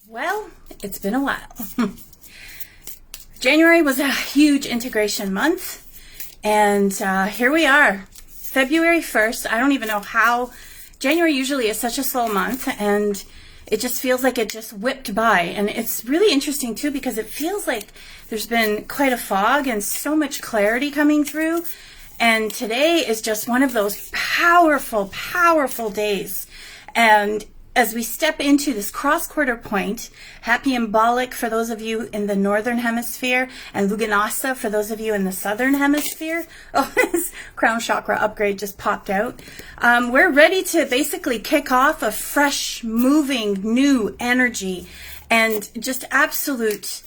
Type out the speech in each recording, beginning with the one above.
Well, it's been a while. January was a huge integration month, and here we are, February 1st. I don't even know how. January usually is such a slow month, and it just feels like it just whipped by. And it's really interesting too, because it feels like there's been quite a fog and so much clarity coming through. And today is just one of those powerful, powerful days. And as we step into this cross-quarter point, happy embolic for those of you in the northern hemisphere, and Luganasa for those of you in the southern hemisphere. Oh, this crown chakra upgrade just popped out. We're ready to basically kick off a fresh, moving, new energy and just absolute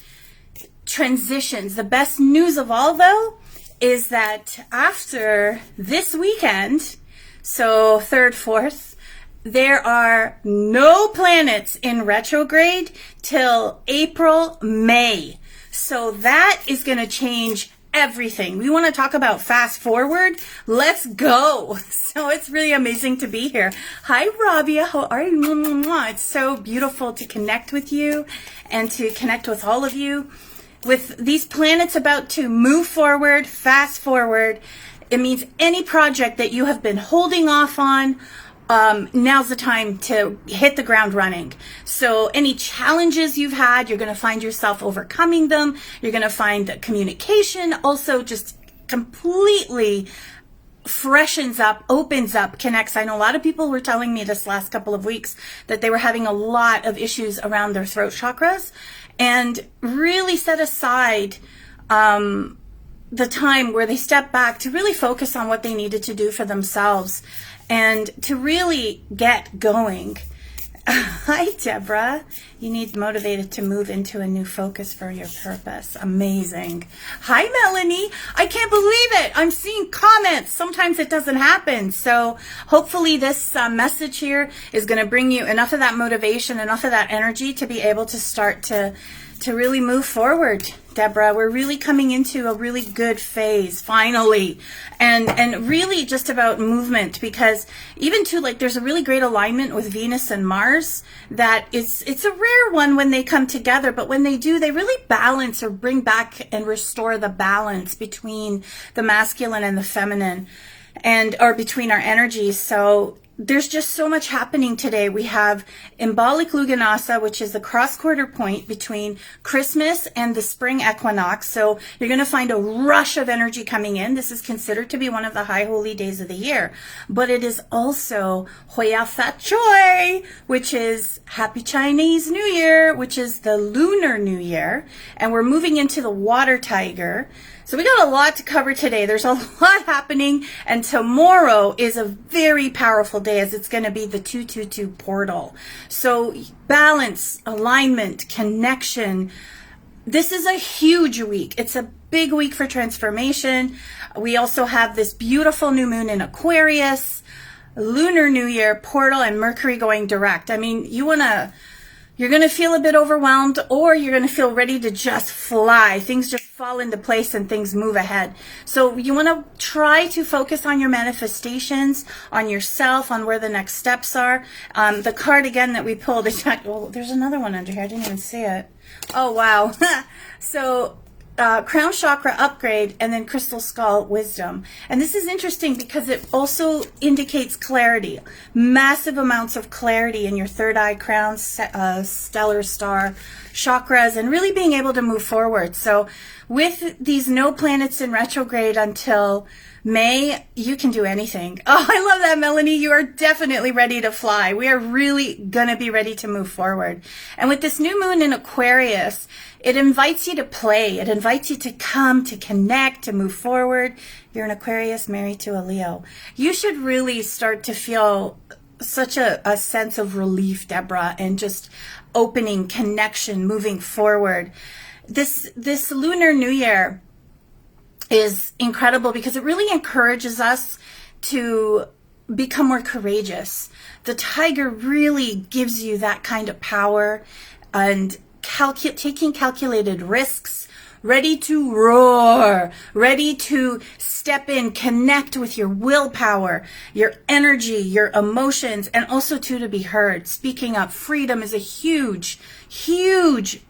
transitions. The best news of all, though, is that after this weekend, so 3rd, 4th, there are no planets in retrograde till April, May. So that is going to change everything. We want to talk about fast forward. Let's go. So it's really amazing to be here. Hi, Rabia. How are you? It's so beautiful to connect with you and to connect with all of you. With these planets about to move forward, fast forward, it means any project that you have been holding off on, now's the time to hit the ground running. So any challenges you've had, you're going to find yourself overcoming them. You're going to find that communication also just completely freshens up, opens up, connects. I know a lot of people were telling me this last couple of weeks that they were having a lot of issues around their throat chakras, and really set aside the time where they step back to really focus on what they needed to do for themselves and to really get going. Hi, Deborah. You need motivated to move into a new focus for your purpose. Amazing. Hi, Melanie. I can't believe it. I'm seeing comments. Sometimes it doesn't happen. So hopefully this message here is going to bring you enough of that motivation, enough of that energy to be able to start to really move forward, Deborah. We're really coming into a really good phase, finally. And really just about movement, because even too, like, there's a really great alignment with Venus and Mars that it's a rare one when they come together, but when they do, they really balance or bring back and restore the balance between the masculine and the feminine, or between our energies. So there's just so much happening today. We have Embolic Luganasa, which is the cross-quarter point between Christmas and the spring equinox. So you're going to find a rush of energy coming in. This is considered to be one of the high holy days of the year. But it is also Hoya Fat Choi, which is Happy Chinese New Year, which is the Lunar New Year. And we're moving into the Water Tiger. So we got a lot to cover today. There's a lot happening, and tomorrow is a very powerful day, as it's going to be the 222 portal. So balance, alignment, connection. This is a huge week. It's a big week for transformation. We also have this beautiful new moon in Aquarius, Lunar New Year, portal, and Mercury going direct. I mean, you're going to feel a bit overwhelmed, or you're going to feel ready to just fly. Things just fall into place and things move ahead. So you want to try to focus on your manifestations, on yourself, on where the next steps are. The card again that we pulled is there's another one under here. I didn't even see it. Oh, wow. So crown chakra upgrade, and then crystal skull wisdom. And this is interesting because it also indicates clarity, massive amounts of clarity in your third eye, crown, stellar star chakras, and really being able to move forward. So with these no planets in retrograde until May, you can do anything. Oh, I love that, Melanie. You are definitely ready to fly. We are really going to be ready to move forward. And with this new moon in Aquarius, it invites you to play. It invites you to come, to connect, to move forward. You're an Aquarius married to a Leo. You should really start to feel such a sense of relief, Deborah, and just opening, connection, moving forward. This Lunar New Year is incredible because it really encourages us to become more courageous. The tiger really gives you that kind of power and taking calculated risks, ready to roar, ready to step in, connect with your willpower, your energy, your emotions, and also to be heard. Speaking up, freedom is a huge, huge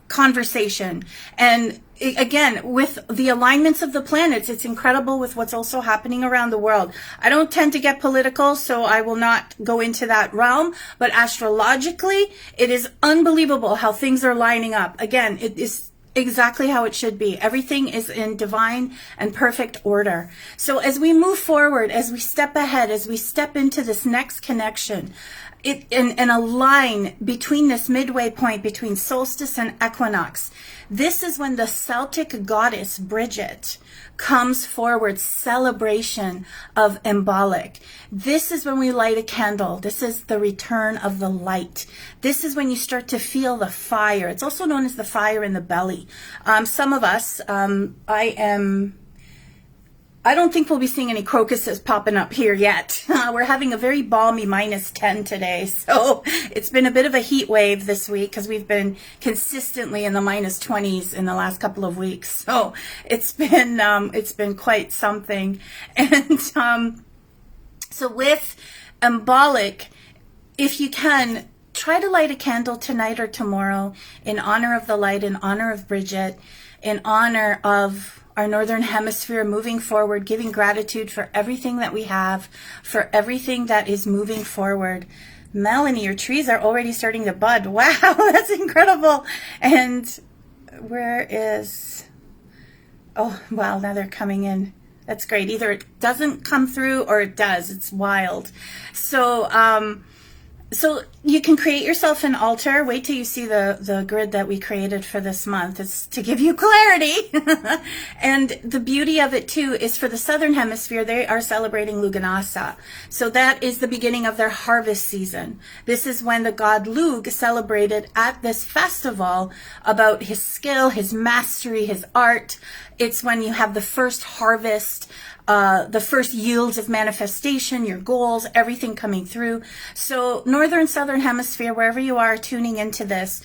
conversation. And again, with the alignments of the planets, it's incredible with what's also happening around the world. I don't tend to get political, so I will not go into that realm, but astrologically, it is unbelievable how things are lining up. Again, it is exactly how it should be. Everything is in divine and perfect order. So as we move forward, as we step ahead, as we step into this next connection, and align between this midway point between solstice and equinox, this is when the Celtic goddess Bridget comes forward, celebration of embolic. This is when we light a candle. This is the return of the light. This is when you start to feel the fire. It's also known as the fire in the belly. Some of us, I don't think we'll be seeing any crocuses popping up here yet. We're having a very balmy -10 today. So it's been a bit of a heat wave this week because we've been consistently in the -20s in the last couple of weeks. So it's been quite something. And so with embolic, if you can, try to light a candle tonight or tomorrow in honor of the light, in honor of Bridget, in honor of our Northern Hemisphere moving forward, giving gratitude for everything that we have, for everything that is moving forward. Melanie, your trees are already starting to bud. Wow, that's incredible. And where is, oh, wow, now they're coming in. That's great. Either it doesn't come through or it does. It's wild. So you can create yourself an altar. Wait till you see the grid that we created for this month. It's to give you clarity. And the beauty of it too is for the Southern Hemisphere, they are celebrating Lughnasadh. So that is the beginning of their harvest season. This is when the god Lugh celebrated at this festival about his skill, his mastery, his art. It's when you have the first harvest, the first yields of manifestation, your goals, everything coming through. So Northern, Southern Hemisphere, wherever you are tuning into this,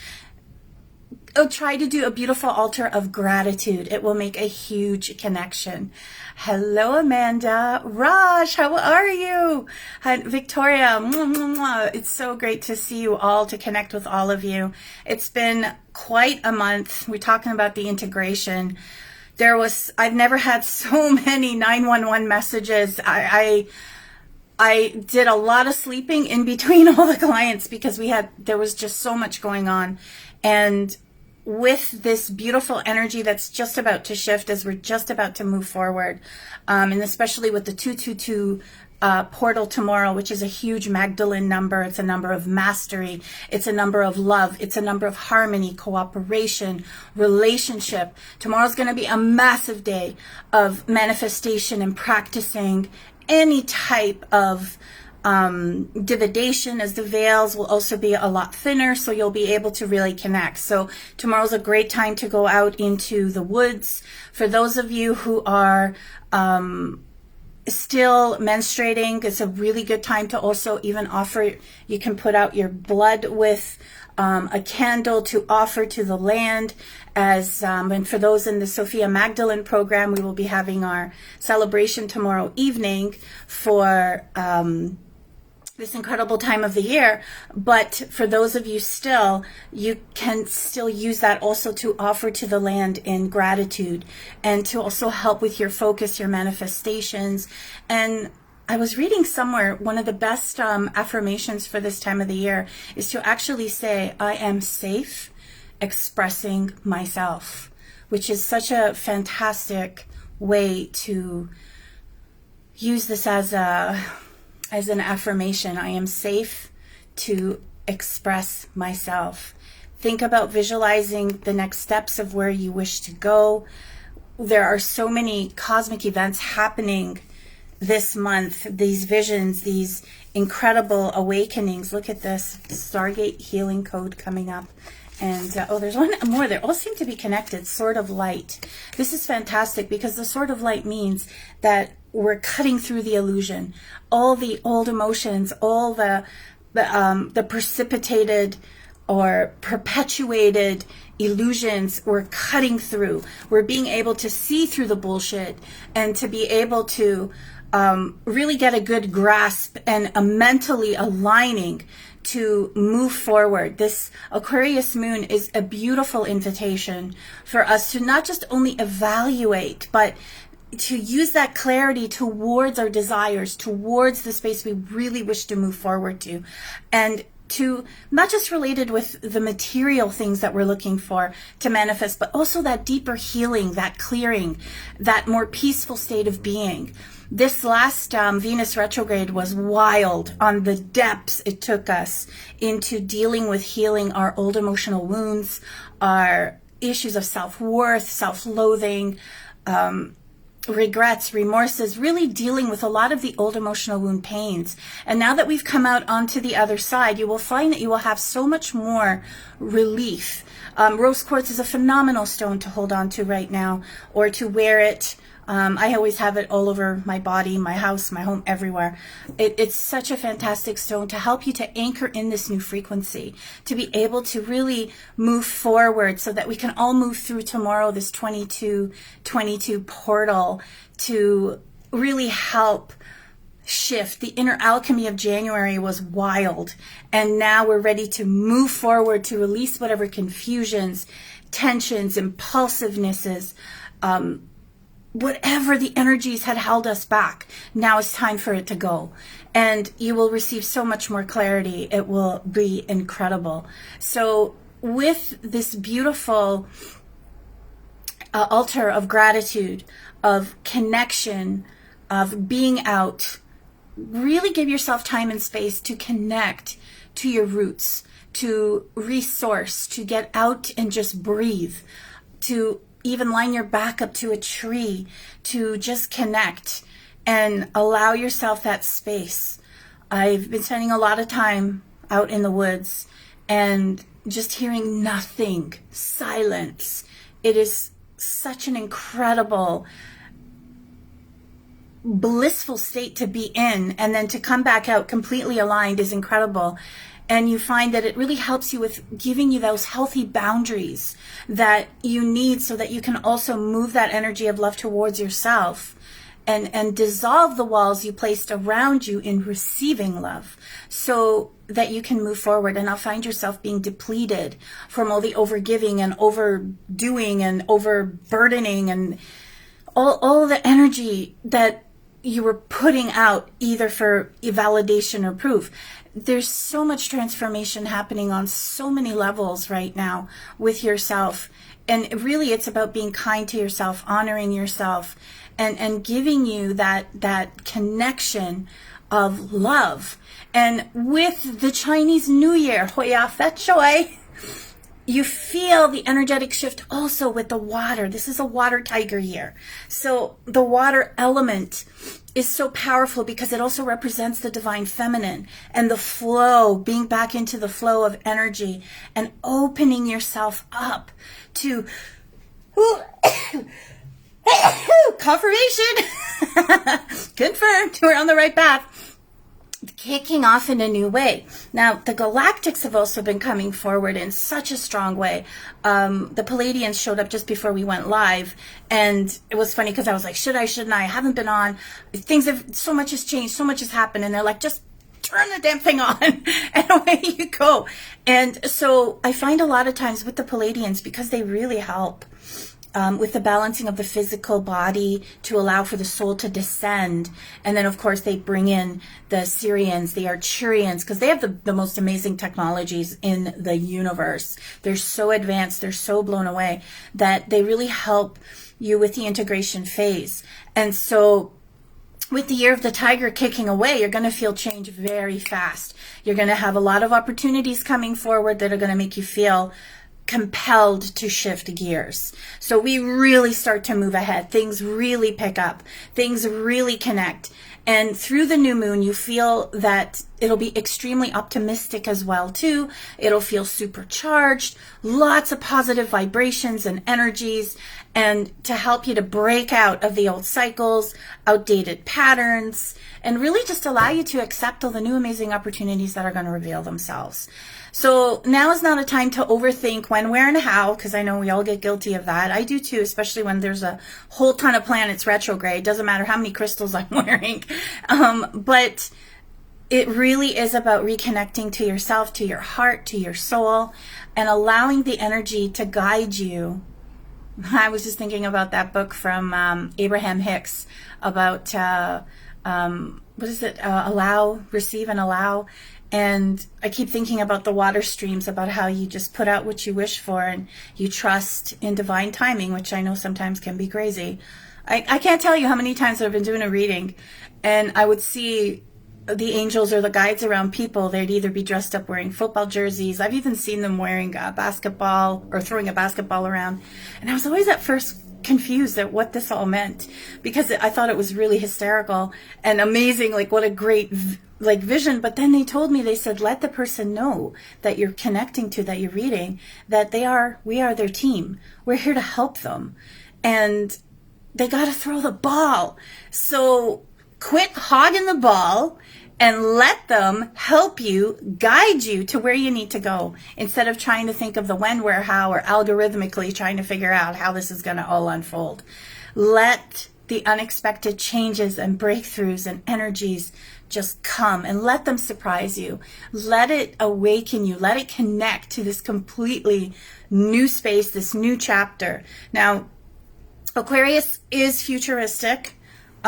try to do a beautiful altar of gratitude. It will make a huge connection. Hello, Amanda. Raj, how are you? Hi, Victoria. Mwah, mwah, mwah. It's so great to see you all, to connect with all of you. It's been quite a month. We're talking about the integration. I've never had so many 911 messages. I did a lot of sleeping in between all the clients because there was just so much going on. And with this beautiful energy that's just about to shift as we're just about to move forward, and especially with the 222 portal tomorrow, which is a huge Magdalene number. It's a number of mastery. It's a number of love. It's a number of harmony, cooperation, relationship. Tomorrow's going to be a massive day of manifestation and practicing any type of divination, as the veils will also be a lot thinner, so you'll be able to really connect. So tomorrow's a great time to go out into the woods. For those of you who are still menstruating, it's a really good time to also even offer. You can put out your blood with a candle to offer to the land. And for those in the Sophia Magdalene program, we will be having our celebration tomorrow evening for this incredible time of the year. But for those of you still, you can still use that also to offer to the land in gratitude and to also help with your focus, your manifestations. And I was reading somewhere, one of the best affirmations for this time of the year is to actually say, I am safe expressing myself, which is such a fantastic way to use this as an affirmation. I am safe to express myself. Think about visualizing the next steps of where you wish to go. There are so many cosmic events happening this month, these visions, these incredible awakenings. Look at this Stargate healing code coming up. And there's one more. They all seem to be connected. Sword of Light. This is fantastic because the Sword of Light means that we're cutting through the illusion. All the old emotions, all the precipitated or perpetuated illusions, we're cutting through. We're being able to see through the bullshit and to be able to really get a good grasp and mentally aligning to move forward. This Aquarius moon is a beautiful invitation for us to not just only evaluate, but to use that clarity towards our desires, towards the space we really wish to move forward to. And to not just related with the material things that we're looking for to manifest, but also that deeper healing, that clearing, that more peaceful state of being. This last Venus retrograde was wild on the depths it took us into dealing with healing our old emotional wounds, our issues of self-worth, self-loathing, regrets, remorses, really dealing with a lot of the old emotional wound pains. And now that we've come out onto the other side, you will find that you will have so much more relief. Rose quartz is a phenomenal stone to hold on to right now, or to wear it. I always have it all over my body, my house, my home, everywhere. It's such a fantastic stone to help you to anchor in this new frequency, to be able to really move forward so that we can all move through tomorrow, this 22 portal, to really help shift. The inner alchemy of January was wild, and now we're ready to move forward to release whatever confusions, tensions, impulsivenesses, whatever the energies had held us back. Now it's time for it to go. And you will receive so much more clarity. It will be incredible. So with this beautiful altar of gratitude, of connection, of being out, really give yourself time and space to connect to your roots, to resource, to get out and just breathe, to even line your back up to a tree, to just connect and allow yourself that space. I've been spending a lot of time out in the woods and just hearing nothing, silence. It is such an incredible, blissful state to be in, and then to come back out completely aligned is incredible. And you find that it really helps you with giving you those healthy boundaries that you need so that you can also move that energy of love towards yourself and dissolve the walls you placed around you in receiving love so that you can move forward and not find yourself being depleted from all the overgiving and overdoing and overburdening and all the energy that you were putting out either for validation or proof. There's so much transformation happening on so many levels right now with yourself. And really it's about being kind to yourself, honoring yourself, and giving you that connection of love. And with the Chinese New Year, Hoya Fet Choi, you feel the energetic shift also with the water. This is a water tiger year. So the water element is so powerful because it also represents the divine feminine and the flow, being back into the flow of energy and opening yourself up to confirmation. Confirmed. We're on the right path. Kicking off in a new way. Now, the galactics have also been coming forward in such a strong way. The Palladians showed up just before we went live, and it was funny because I was like, should I, shouldn't I? I haven't been on. So much has changed, so much has happened, and they're like, just turn the damn thing on, and away you go. And so I find a lot of times with the Palladians, because they really help with the balancing of the physical body to allow for the soul to descend. And then, of course, they bring in the Syrians, the Arcturians, because they have the most amazing technologies in the universe. They're so advanced, they're so blown away that they really help you with the integration phase. And so with the year of the tiger kicking away, you're going to feel change very fast. You're going to have a lot of opportunities coming forward that are going to make you feel compelled to shift gears. So we really start to move ahead. Things really pick up. Things really connect. And through the new moon, you feel that It'll be extremely optimistic as well too. It'll feel supercharged, lots of positive vibrations and energies, and to help you to break out of the old cycles, outdated patterns, and really just allow you to accept all the new amazing opportunities that are going to reveal themselves. So now is not a time to overthink when, where, and how, because I know we all get guilty of that. I do too, especially when there's a whole ton of planets retrograde. Doesn't matter how many crystals I'm wearing. But it really is about reconnecting to yourself, to your heart, to your soul, and allowing the energy to guide you. I was just thinking about that book from Abraham Hicks about, what is it? Allow, receive, and allow. And I keep thinking about the water streams, about how you just put out what you wish for and you trust in divine timing, which I know sometimes can be crazy. I can't tell you how many times I've been doing a reading and I would see the angels or the guides around people. They'd either be dressed up wearing football jerseys. I've even seen them wearing a basketball or throwing a basketball around. And I was always at first confused at what this all meant, because I thought it was really hysterical and amazing, like what a great vision. But then they told me, they said, let the person know that you're connecting to, that you're reading, that we are their team. We're here to help them. And they got to throw the ball. So quit hogging the ball and let them help you, guide you to where you need to go, instead of trying to think of the when, where, how, or algorithmically trying to figure out how this is going to all unfold. Let the unexpected changes and breakthroughs and energies just come, and let them surprise you. Let it awaken you. Let it connect to this completely new space, this new chapter. Now, Aquarius is futuristic.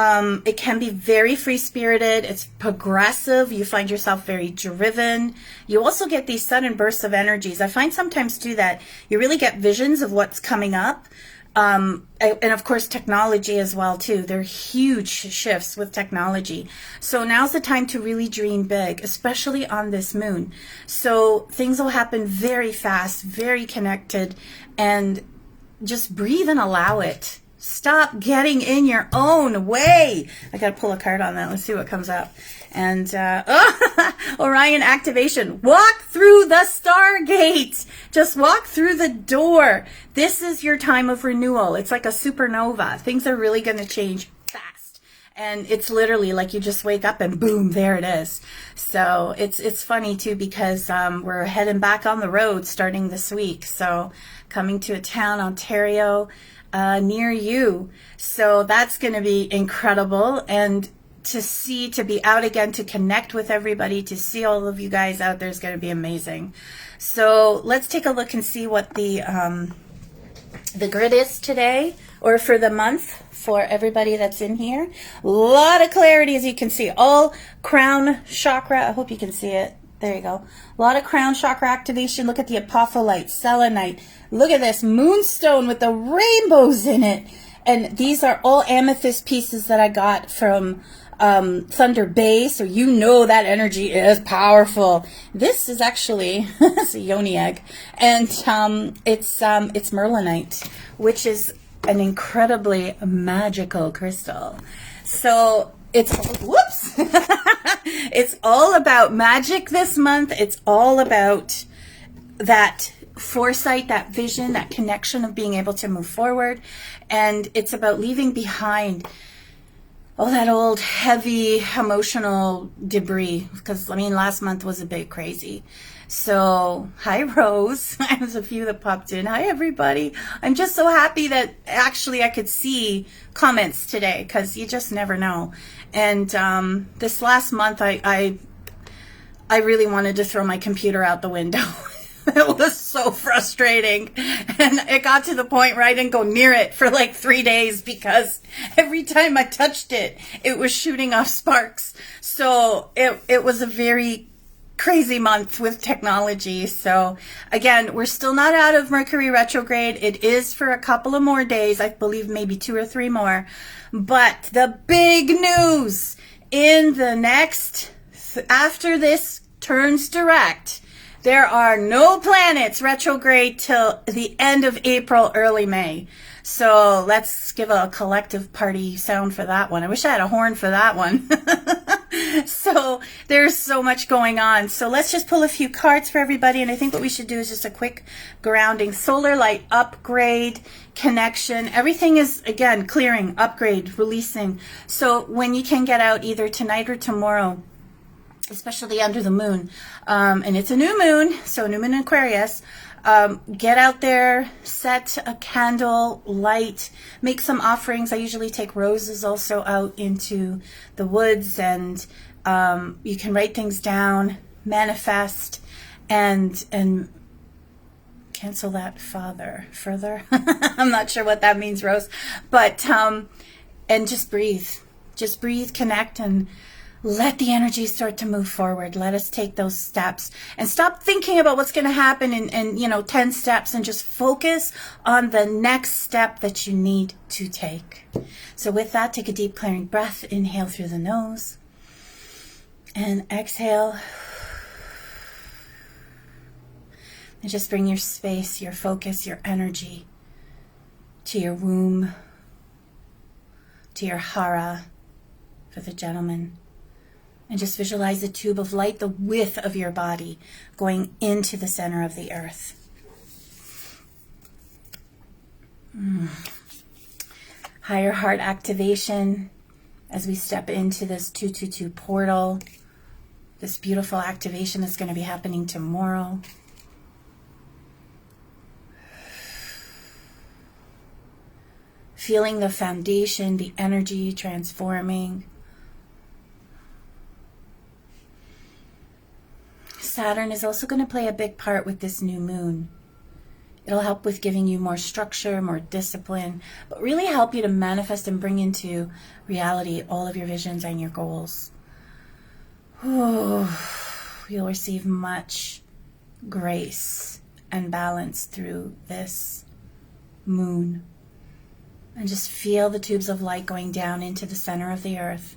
It can be very free-spirited. It's progressive. You find yourself very driven. You also get these sudden bursts of energies. I find sometimes too that you really get visions of what's coming up. And of course, technology as well too. There are huge shifts with technology. So now's the time to really dream big, especially on this moon. So things will happen very fast, very connected, and just breathe and allow it. Stop getting in your own way. I got to pull a card on that. Let's see what comes up. And Orion activation. Walk through the Stargate. Just walk through the door. This is your time of renewal. It's like a supernova. Things are really going to change fast. And it's literally like you just wake up and boom, there it is. So it's funny too, because we're heading back on the road starting this week. So coming to a town, Ontario, near you. So that's going to be incredible. And to be out again, to connect with everybody, to see all of you guys out there is going to be amazing. So let's take a look and see what the grid is today, or for the month, for everybody that's in here. A lot of clarity, as you can see. All crown chakra. I hope you can see it. There you go. A lot of crown chakra activation. Look at the apophyllite, selenite. Look at this moonstone with the rainbows in it. And these are all amethyst pieces that I got from Thunder Bay. So you know that energy is powerful. This is actually it's a yoni egg, and it's merlinite, which is an incredibly magical crystal. So it's it's all about magic this month. It's all about that foresight, that vision, that connection of being able to move forward. And it's about leaving behind all that old, heavy, emotional debris. Because, I mean, last month was a bit crazy. So, hi, Rose. There's a few that popped in. Hi, everybody. I'm just so happy that actually I could see comments today, because you just never know. And this last month, I really wanted to throw my computer out the window. It was so frustrating. And it got to the point where I didn't go near it for like 3 days, because every time I touched it, it was shooting off sparks. So it was a very crazy month with technology. So again, we're still not out of Mercury retrograde. It is for a couple of more days. I believe maybe 2 or 3 more. But the big news in the next, after this turns direct, there are no planets retrograde till the end of April, early May. So let's give a collective party sound for that one. I wish I had a horn for that one. So there's so much going on. So let's just pull a few cards for everybody. And I think what we should do is just a quick grounding. Solar light upgrade, connection. Everything is, again, clearing, upgrade, releasing. So when you can get out either tonight or tomorrow, especially under the moon, and it's a new moon, so new moon in Aquarius, get out there, set a candle, light, make some offerings. I usually take roses also out into the woods, and you can write things down, manifest, and cancel that further. I'm not sure what that means, Rose, but and just breathe, connect, and let the energy start to move forward. Let us take those steps and stop thinking about what's going to happen in 10 steps, and just focus on the next step that you need to take. So with that, take a deep clearing breath. Inhale through the nose and exhale. And just bring your space, your focus, your energy to your womb, to your hara for the gentleman. And just visualize the tube of light, the width of your body, going into the center of the earth. Higher heart activation as we step into this 222 portal. This beautiful activation is going to be happening tomorrow. Feeling the foundation, the energy transforming. Saturn is also going to play a big part with this new moon. It'll help with giving you more structure, more discipline, but really help you to manifest and bring into reality all of your visions and your goals. You'll receive much grace and balance through this moon. And just feel the tubes of light going down into the center of the earth.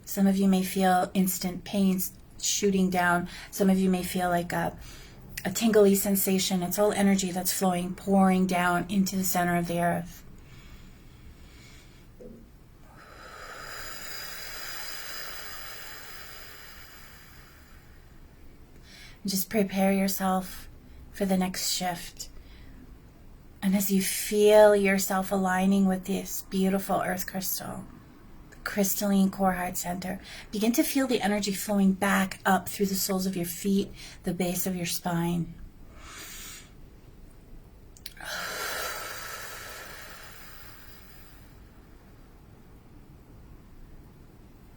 Some of you may feel instant pains shooting down. Some of you may feel like a tingly sensation. It's all energy that's flowing, pouring down into the center of the earth. And just prepare yourself for the next shift. And as you feel yourself aligning with this beautiful earth crystal, crystalline core heart center, begin to feel the energy flowing back up through the soles of your feet, the base of your spine.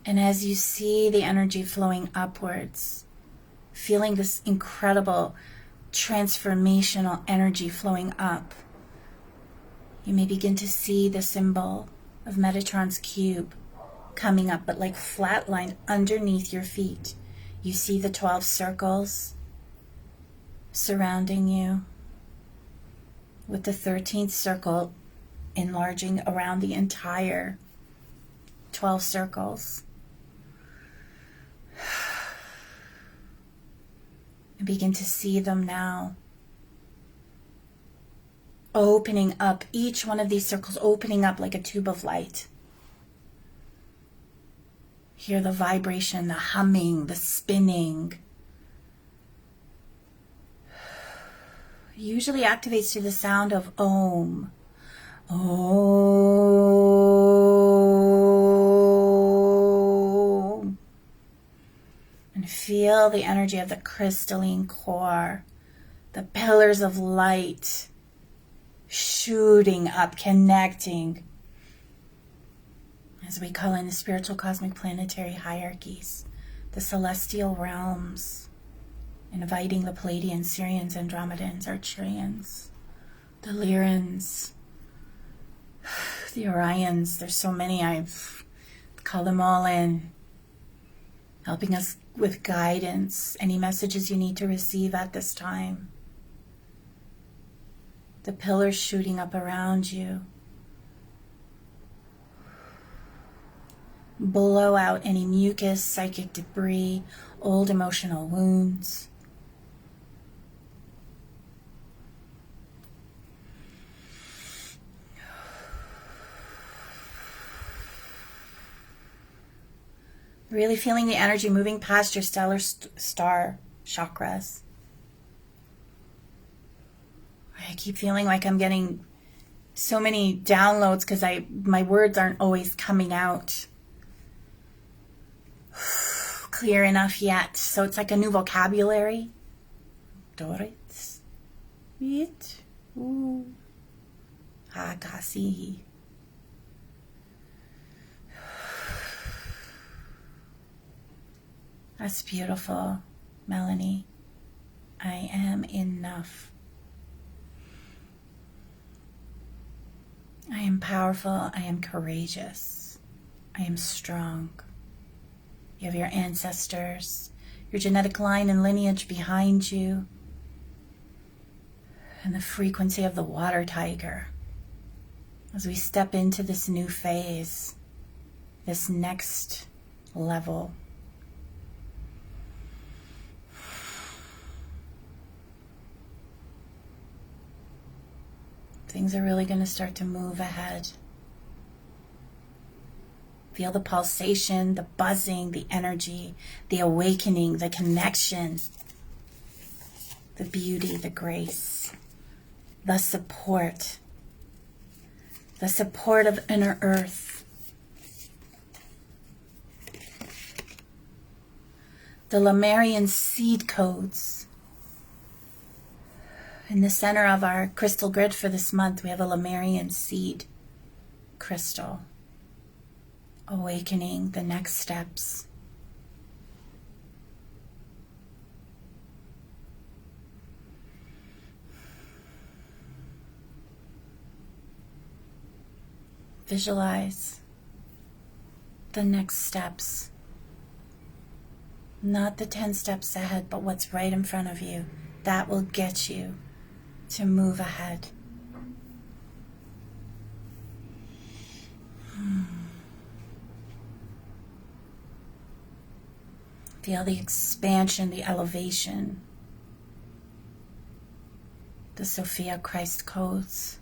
And as you see the energy flowing upwards, feeling this incredible transformational energy flowing up, you may begin to see the symbol of Metatron's cube coming up, but like flatlined underneath your feet. You see the 12 circles surrounding you, with the 13th circle enlarging around the entire 12 circles. And begin to see them now. Opening up, each one of these circles opening up like a tube of light. Hear the vibration, the humming, the spinning. Usually activates to the sound of Om. Om. And feel the energy of the crystalline core, the pillars of light shooting up, connecting, as we call in the spiritual cosmic planetary hierarchies, the celestial realms, inviting the Pleiadians, Sirians, Andromedans, Arcturians, the Lyrans, the Orions. There's so many, I've called them all in, helping us with guidance, any messages you need to receive at this time. The pillars shooting up around you. Blow out any mucus, psychic debris, old emotional wounds. Really feeling the energy moving past your stellar star chakras. I keep feeling like I'm getting so many downloads because my words aren't always coming out clear enough yet. So it's like a new vocabulary. Doritz. It. Ooh. Hakasi. That's beautiful, Melanie. I am enough. I am powerful. I am courageous. I am strong. You have your ancestors, your genetic line and lineage behind you, and the frequency of the water tiger. As we step into this new phase, this next level, things are really going to start to move ahead. Feel the pulsation, the buzzing, the energy, the awakening, the connection, the beauty, the grace, the support of inner earth, the Lemurian seed codes. In the center of our crystal grid for this month, we have a Lemurian seed crystal, awakening the next steps. Visualize the next steps. Not the 10 steps ahead, but what's right in front of you. That will get you to move ahead. Feel the expansion, the elevation, the Sophia Christ codes,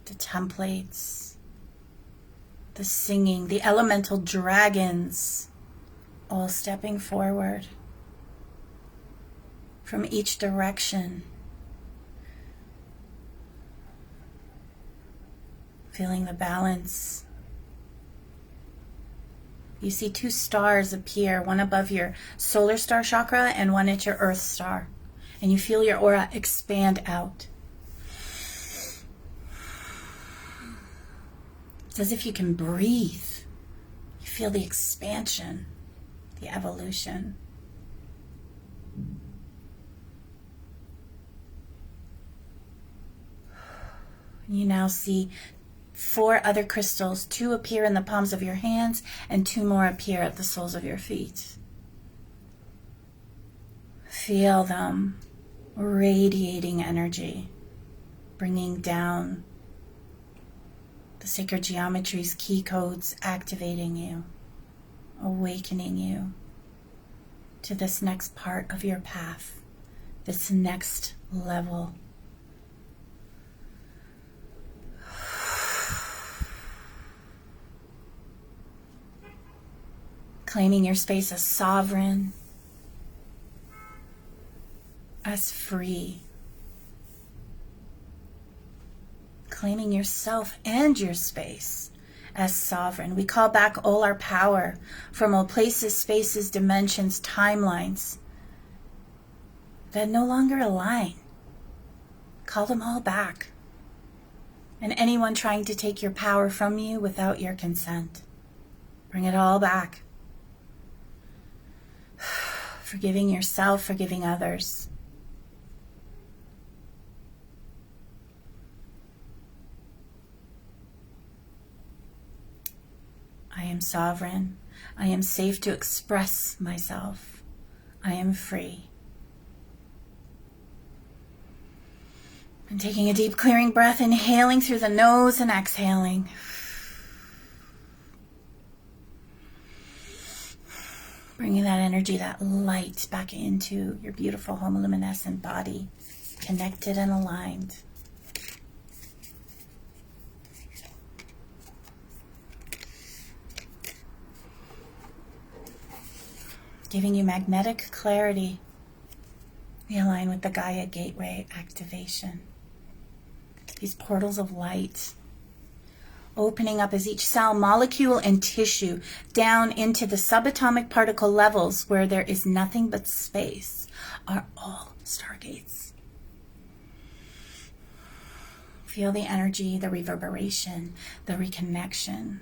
the templates, the singing, the elemental dragons, all stepping forward from each direction. Feeling the balance. You see 2 stars appear, one above your solar star chakra and one at your earth star. And you feel your aura expand out. It's as if you can breathe. You feel the expansion, the evolution. You now see 4 other crystals, 2 appear in the palms of your hands and 2 more appear at the soles of your feet. Feel them radiating energy, bringing down the sacred geometries, key codes, activating you, awakening you to this next part of your path, this next level. Claiming your space as sovereign, as free. Claiming yourself and your space as sovereign. We call back all our power from all places, spaces, dimensions, timelines that no longer align. Call them all back. And anyone trying to take your power from you without your consent, bring it all back. Forgiving yourself, forgiving others. I am sovereign. I am safe to express myself. I am free. And taking a deep clearing breath, inhaling through the nose and exhaling. Bringing that energy, that light back into your beautiful homoluminescent body, connected and aligned. giving you magnetic clarity. We align with the Gaia Gateway activation. These portals of light opening up as each cell, molecule, and tissue down into the subatomic particle levels where there is nothing but space are all stargates. Feel the energy, the reverberation, the reconnection,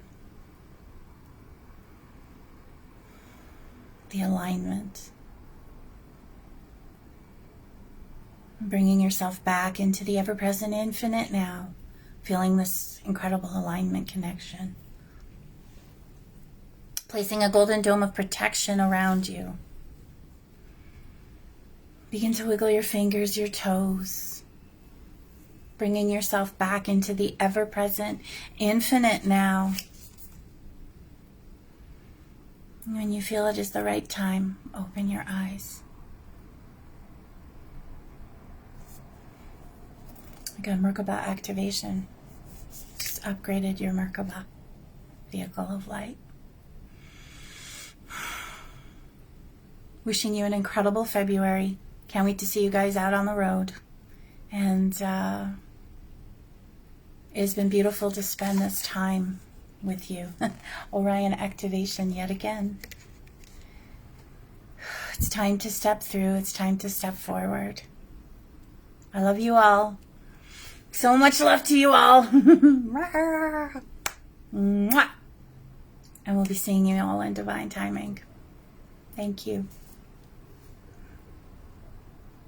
the alignment. Bringing yourself back into the ever-present infinite now, feeling this incredible alignment connection. Placing a golden dome of protection around you. Begin to wiggle your fingers, your toes. Bringing yourself back into the ever-present infinite now. And when you feel it is the right time, open your eyes. Again, Merkaba activation. Just upgraded your Merkaba vehicle of light. Wishing you an incredible February. Can't wait to see you guys out on the road. And it's been beautiful to spend this time with you. Orion activation yet again. It's time to step through. It's time to step forward. I love you all. So much love to you all. Mwah. And we'll be seeing you all in divine timing. Thank you.